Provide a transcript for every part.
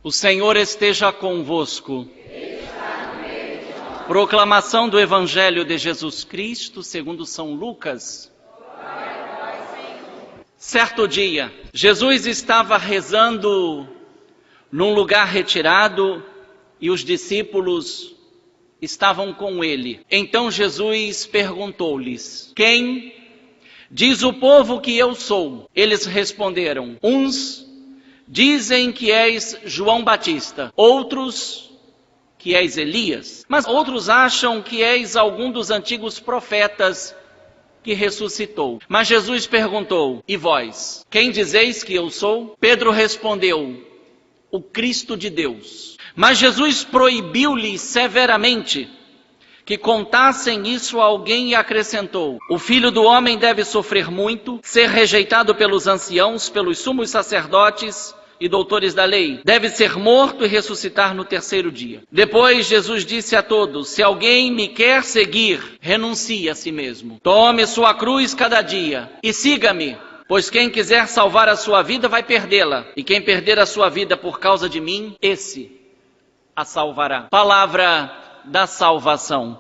O Senhor esteja convosco. Proclamação do Evangelho de Jesus Cristo segundo São Lucas. Certo dia, Jesus estava rezando num lugar retirado e os discípulos estavam com ele. Então Jesus perguntou-lhes: quem diz o povo que eu sou? Eles responderam: uns dizem que és João Batista, outros que és Elias, mas outros acham que és algum dos antigos profetas que ressuscitou. Mas Jesus perguntou: e vós, quem dizeis que eu sou? Pedro respondeu: o Cristo de Deus. Mas Jesus proibiu-lhes severamente que contassem isso a alguém e acrescentou: o Filho do Homem deve sofrer muito, ser rejeitado pelos anciãos, pelos sumos sacerdotes e doutores da lei, deve ser morto e ressuscitar no terceiro dia. Depois Jesus disse a todos: se alguém me quer seguir, renuncie a si mesmo, tome sua cruz cada dia e siga-me. Pois quem quiser salvar a sua vida vai perdê-la, e quem perder a sua vida por causa de mim, esse a salvará. Palavra da salvação.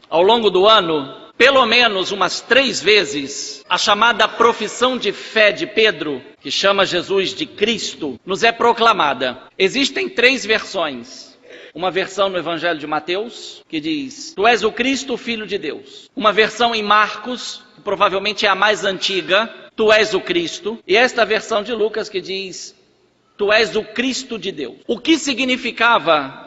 Ao longo do ano, pelo menos umas 3 vezes, a chamada profissão de fé de Pedro, que chama Jesus de Cristo, nos é proclamada. Existem 3 versões. Uma versão no Evangelho de Mateus, que diz: tu és o Cristo, o Filho de Deus. Uma versão em Marcos, que provavelmente é a mais antiga: tu és o Cristo. E esta versão de Lucas, que diz: tu és o Cristo de Deus. O que significava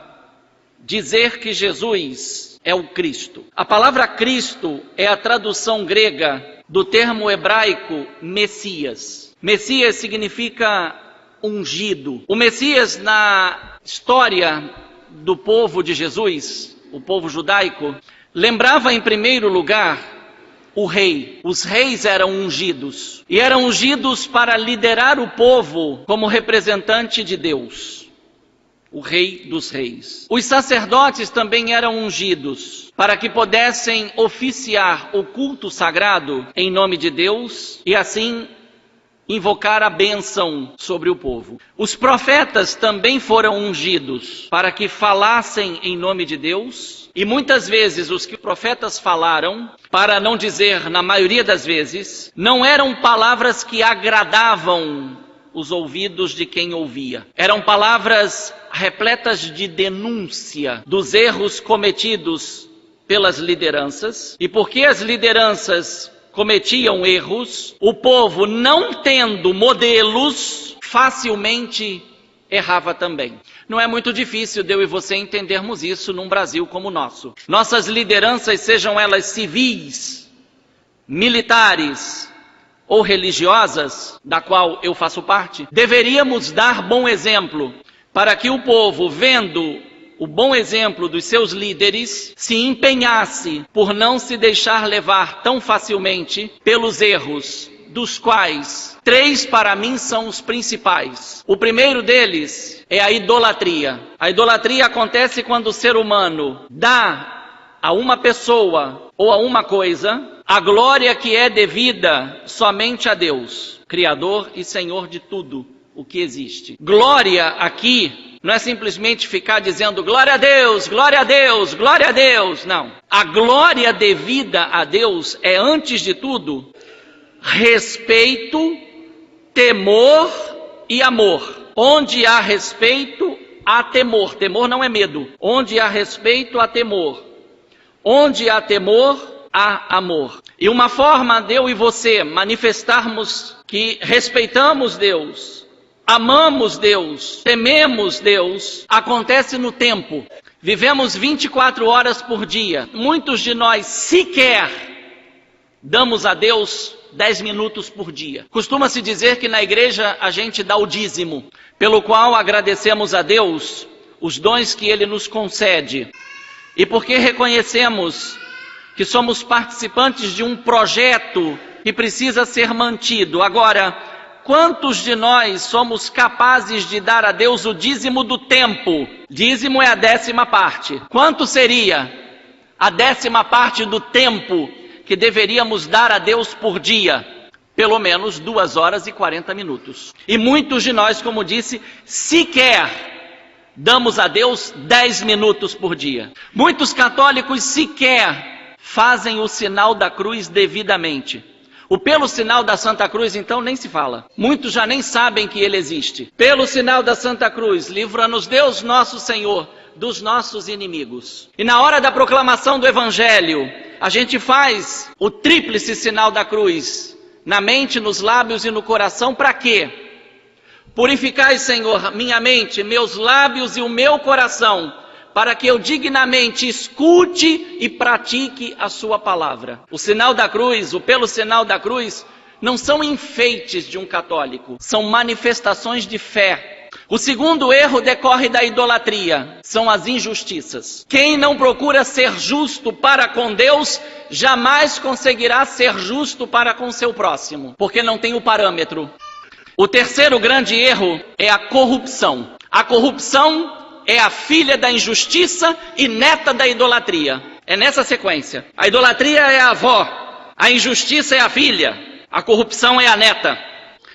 dizer que Jesus é o Cristo? A palavra Cristo é a tradução grega do termo hebraico Messias. Messias significa ungido. O Messias, na história do povo de Jesus, o povo judaico, lembrava em primeiro lugar o rei. Os reis eram ungidos, e eram ungidos para liderar o povo como representante de Deus, o Rei dos Reis. Os sacerdotes também eram ungidos para que pudessem oficiar o culto sagrado em nome de Deus e assim invocar a bênção sobre o povo. Os profetas também foram ungidos para que falassem em nome de Deus, e muitas vezes os que profetas falaram, para não dizer na maioria das vezes, não eram palavras que agradavam os ouvidos de quem ouvia. Eram palavras repletas de denúncia dos erros cometidos pelas lideranças, e porque as lideranças cometiam erros, o povo, não tendo modelos, facilmente errava também. Não é muito difícil de eu e você entendermos isso num Brasil como o nosso. Nossas lideranças, sejam elas civis, militares ou religiosas, da qual eu faço parte, deveríamos dar bom exemplo para que o povo, vendo o bom exemplo dos seus líderes, se empenhasse por não se deixar levar tão facilmente pelos erros, dos quais 3 para mim são os principais. O primeiro deles é a idolatria. A idolatria acontece quando o ser humano dá a uma pessoa ou a uma coisa a glória que é devida somente a Deus, Criador e Senhor de tudo o que existe. Glória aqui não é simplesmente ficar dizendo glória a Deus, glória a Deus, glória a Deus. Não. A glória devida a Deus é, antes de tudo, respeito, temor e amor. Onde há respeito, há temor. Temor não é medo. Onde há respeito, há temor. Onde há temor, há amor. E uma forma de eu e você manifestarmos que respeitamos Deus, amamos Deus, tememos Deus, acontece no tempo. Vivemos 24 horas por dia. Muitos de nós sequer damos a Deus 10 minutos por dia. Costuma-se dizer que na igreja a gente dá o dízimo, pelo qual agradecemos a Deus os dons que Ele nos concede. E porque reconhecemos que somos participantes de um projeto que precisa ser mantido. Agora, quantos de nós somos capazes de dar a Deus o dízimo do tempo? Dízimo é a 10ª parte. Quanto seria a 10ª parte do tempo que deveríamos dar a Deus por dia? pelo menos 2 horas e 40 minutos. E muitos de nós, como disse, sequer damos a Deus 10 minutos por dia. Muitos católicos sequer fazem o sinal da cruz devidamente. Pelo sinal da Santa Cruz, então, nem se fala. Muitos já nem sabem que ele existe. Pelo sinal da Santa Cruz, livra-nos Deus nosso Senhor dos nossos inimigos. E na hora da proclamação do Evangelho, a gente faz o tríplice sinal da cruz, na mente, nos lábios e no coração, para quê? Purificai, Senhor, minha mente, meus lábios e o meu coração, para que eu dignamente escute e pratique a sua palavra. O sinal da cruz, pelo sinal da cruz, não são enfeites de um católico, são manifestações de fé. O segundo erro decorre da idolatria, são as injustiças. Quem não procura ser justo para com Deus, jamais conseguirá ser justo para com seu próximo, porque não tem o parâmetro. O terceiro grande erro é a corrupção. A corrupção é a filha da injustiça e neta da idolatria. É nessa sequência. A idolatria é a avó, a injustiça é a filha, a corrupção é a neta.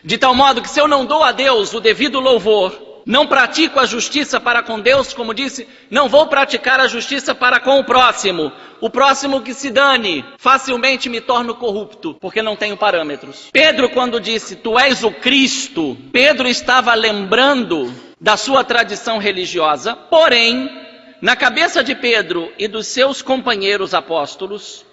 De tal modo que se eu não dou a Deus o devido louvor, não pratico a justiça para com Deus, como disse, não vou praticar a justiça para com o próximo. O próximo que se dane, facilmente me torno corrupto, porque não tenho parâmetros. Pedro, quando disse, tu és o Cristo, Pedro estava lembrando da sua tradição religiosa, porém, na cabeça de Pedro e dos seus companheiros apóstolos,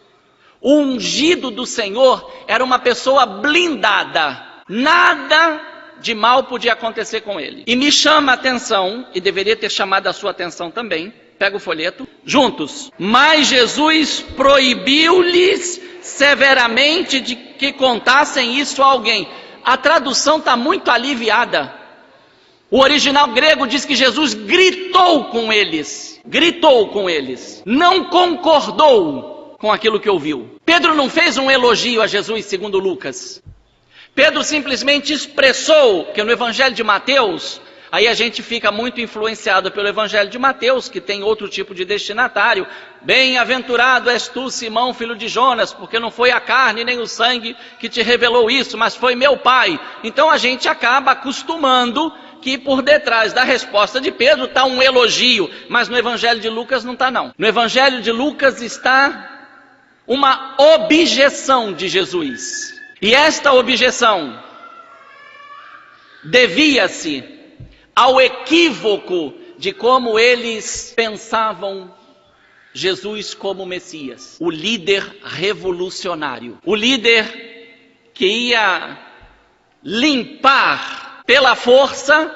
o ungido do Senhor era uma pessoa blindada, nada de mal podia acontecer com ele. E me chama a atenção, e deveria ter chamado a sua atenção também, pega o folheto, juntos. Mas Jesus proibiu-lhes severamente de que contassem isso a alguém. A tradução está muito aliviada. O original grego diz que Jesus gritou com eles, não concordou com aquilo que ouviu. Pedro não fez um elogio a Jesus, segundo Lucas. Pedro simplesmente expressou que no Evangelho de Mateus, aí a gente fica muito influenciado pelo Evangelho de Mateus, que tem outro tipo de destinatário. Bem-aventurado és tu, Simão, filho de Jonas, porque não foi a carne nem o sangue que te revelou isso, mas foi meu Pai. Então a gente acaba acostumando que por detrás da resposta de Pedro está um elogio, mas no Evangelho de Lucas não está não. No Evangelho de Lucas está uma objeção de Jesus. E esta objeção devia-se ao equívoco de como eles pensavam Jesus como Messias, o líder revolucionário, o líder que ia limpar pela força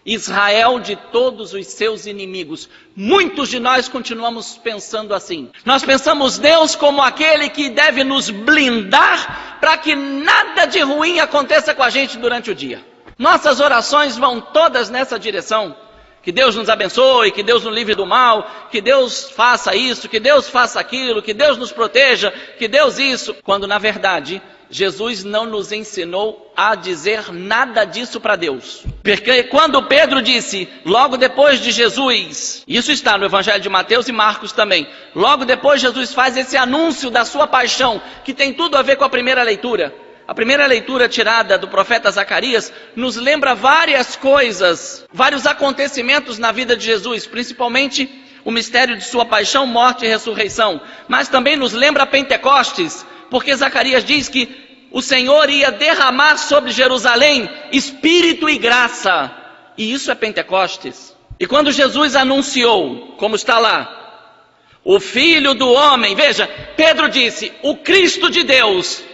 Israel de todos os seus inimigos. Muitos de nós continuamos pensando assim. Nós pensamos Deus como aquele que deve nos blindar para que nada de ruim aconteça com a gente durante o dia. Nossas orações vão todas nessa direção. Que Deus nos abençoe, que Deus nos livre do mal, que Deus faça isso, que Deus faça aquilo, que Deus nos proteja, que Deus isso. Quando na verdade Jesus não nos ensinou a dizer nada disso para Deus. Porque quando Pedro disse, logo depois de Jesus, isso está no Evangelho de Mateus e Marcos também, logo depois Jesus faz esse anúncio da sua paixão, que tem tudo a ver com a primeira leitura. A primeira leitura tirada do profeta Zacarias nos lembra várias coisas, vários acontecimentos na vida de Jesus, principalmente o mistério de sua paixão, morte e ressurreição. Mas também nos lembra Pentecostes, porque Zacarias diz que o Senhor ia derramar sobre Jerusalém espírito e graça. E isso é Pentecostes. E quando Jesus anunciou, como está lá, o Filho do Homem, veja, Pedro disse, o Cristo de Deus.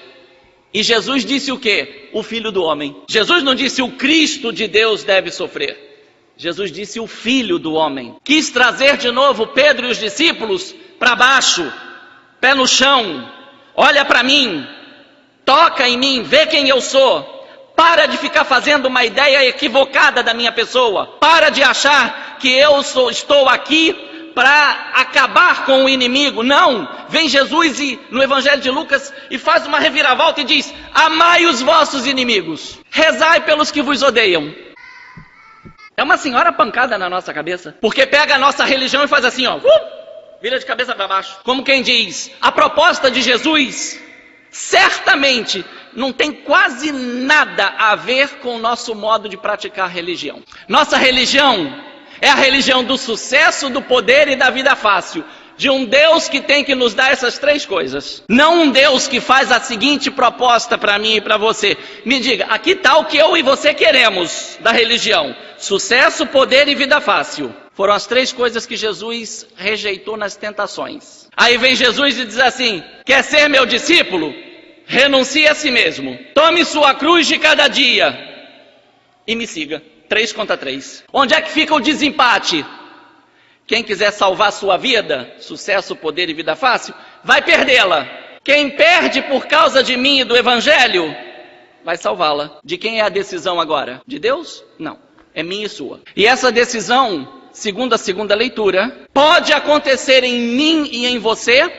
E Jesus disse o quê? O Filho do Homem. Jesus não disse o Cristo de Deus deve sofrer. Jesus disse o Filho do Homem. Quis trazer de novo Pedro e os discípulos para baixo, pé no chão. Olha para mim, toca em mim, vê quem eu sou. Para de ficar fazendo uma ideia equivocada da minha pessoa. Para de achar que eu estou aqui para acabar com o inimigo. Não, vem Jesus no Evangelho de Lucas e faz uma reviravolta e diz, amai os vossos inimigos, rezai pelos que vos odeiam. É uma senhora pancada na nossa cabeça, porque pega a nossa religião e faz assim, ó, vira de cabeça para baixo. Como quem diz, a proposta de Jesus certamente não tem quase nada a ver com o nosso modo de praticar religião. Nossa religião é a religião do sucesso, do poder e da vida fácil. De um Deus que tem que nos dar essas três coisas. Não um Deus que faz a seguinte proposta para mim e para você. Me diga, aqui está o que eu e você queremos da religião. Sucesso, poder e vida fácil. Foram as três coisas que Jesus rejeitou nas tentações. Aí vem Jesus e diz assim: quer ser meu discípulo? Renuncie a si mesmo. Tome sua cruz de cada dia e me siga. 3 contra 3. Onde é que fica o desempate? Quem quiser salvar sua vida, sucesso, poder e vida fácil, vai perdê-la. Quem perde por causa de mim e do Evangelho, vai salvá-la. De quem é a decisão agora? De Deus? Não. É minha e sua. E essa decisão, segundo a segunda leitura, pode acontecer em mim e em você,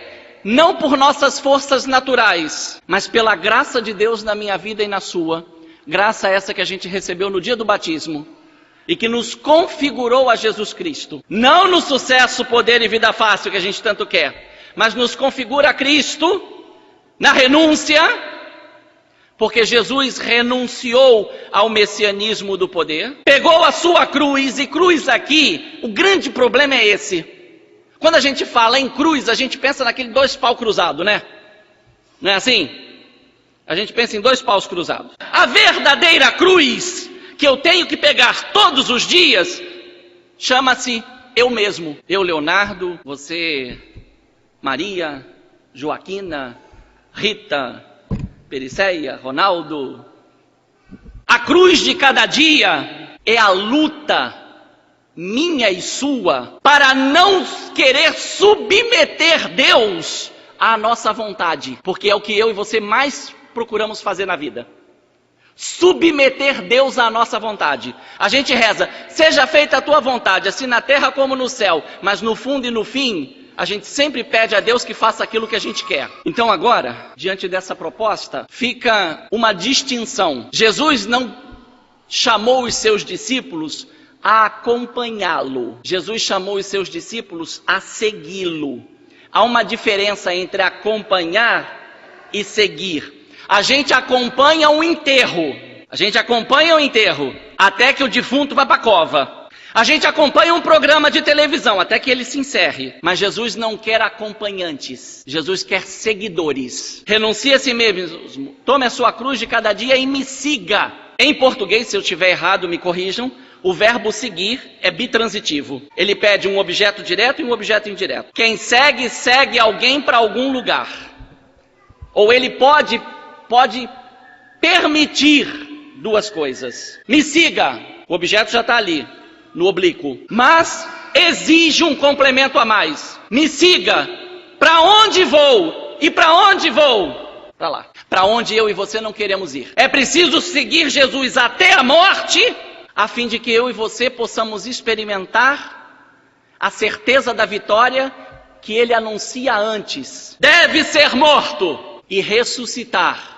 não por nossas forças naturais, mas pela graça de Deus na minha vida e na sua. Graça essa que a gente recebeu no dia do batismo. E que nos configurou a Jesus Cristo. Não no sucesso, poder e vida fácil que a gente tanto quer, mas nos configura a Cristo na renúncia, porque Jesus renunciou ao messianismo do poder, pegou a sua cruz, e cruz aqui, o grande problema é esse. Quando a gente fala em cruz, a gente pensa naquele 2 paus cruzados, né? Não é assim? A gente pensa em 2 paus cruzados. A verdadeira cruz que eu tenho que pegar todos os dias, chama-se eu mesmo. Eu, Leonardo, você, Maria, Joaquina, Rita, Periceia, Ronaldo. A cruz de cada dia é a luta minha e sua para não querer submeter Deus à nossa vontade, porque é o que eu e você mais procuramos fazer na vida. Submeter Deus à nossa vontade. A gente reza, seja feita a tua vontade, assim na terra como no céu, mas no fundo e no fim, a gente sempre pede a Deus que faça aquilo que a gente quer. Então agora, diante dessa proposta, fica uma distinção. Jesus não chamou os seus discípulos a acompanhá-lo. Jesus chamou os seus discípulos a segui-lo. Há uma diferença entre acompanhar e seguir. A gente acompanha o enterro. A gente acompanha o enterro até que o defunto vá para a cova. A gente acompanha um programa de televisão até que ele se encerre. Mas Jesus não quer acompanhantes. Jesus quer seguidores. Renuncie a si mesmo. Tome a sua cruz de cada dia e me siga. Em português, se eu estiver errado, me corrijam. O verbo seguir é bitransitivo. Ele pede um objeto direto e um objeto indireto. Quem segue, segue alguém para algum lugar. Ou ele pode permitir duas coisas. Me siga, o objeto já está ali, no oblíquo. Mas exige um complemento a mais. Me siga, para onde vou? E para onde vou? Para lá. Para onde eu e você não queremos ir. É preciso seguir Jesus até a morte, a fim de que eu e você possamos experimentar a certeza da vitória que ele anuncia antes. Deve ser morto e ressuscitar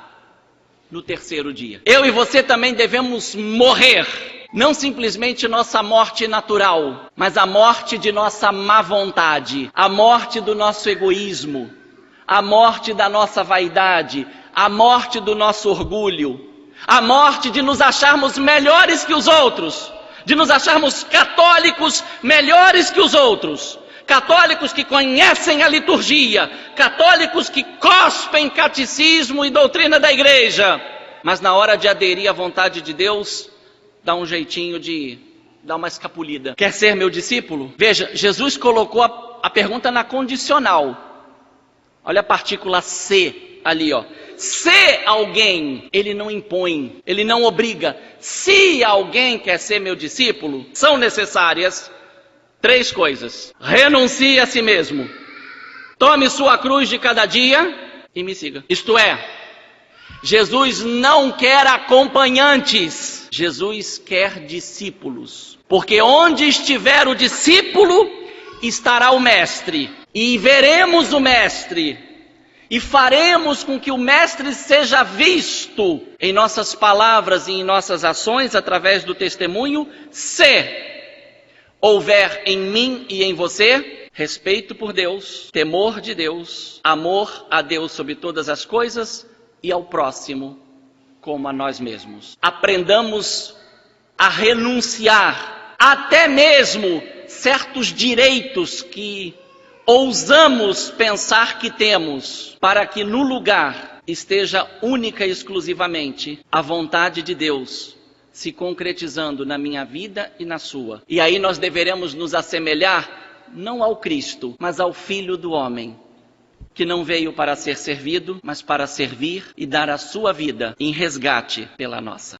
no terceiro dia. Eu e você também devemos morrer, não simplesmente nossa morte natural, mas a morte de nossa má vontade, a morte do nosso egoísmo, a morte da nossa vaidade, a morte do nosso orgulho, a morte de nos acharmos melhores que os outros, de nos acharmos católicos melhores que os outros. Católicos que conhecem a liturgia, católicos que cospem catecismo e doutrina da igreja, mas na hora de aderir à vontade de Deus, dá um jeitinho de dar uma escapulida. Quer ser meu discípulo? Veja, Jesus colocou a pergunta na condicional. Olha a partícula se ali, ó. Se alguém, ele não impõe, ele não obriga. Se alguém quer ser meu discípulo, são necessárias 3 coisas. Renuncie a si mesmo. Tome sua cruz de cada dia e me siga. Isto é, Jesus não quer acompanhantes. Jesus quer discípulos. Porque onde estiver o discípulo, estará o mestre. E veremos o mestre. E faremos com que o mestre seja visto em nossas palavras e em nossas ações, através do testemunho, se houver em mim e em você respeito por Deus, temor de Deus, amor a Deus sobre todas as coisas e ao próximo como a nós mesmos. Aprendamos a renunciar até mesmo certos direitos que ousamos pensar que temos, para que no lugar esteja única e exclusivamente a vontade de Deus se concretizando na minha vida e na sua. E aí nós deveremos nos assemelhar não ao Cristo, mas ao Filho do Homem, que não veio para ser servido, mas para servir e dar a sua vida em resgate pela nossa.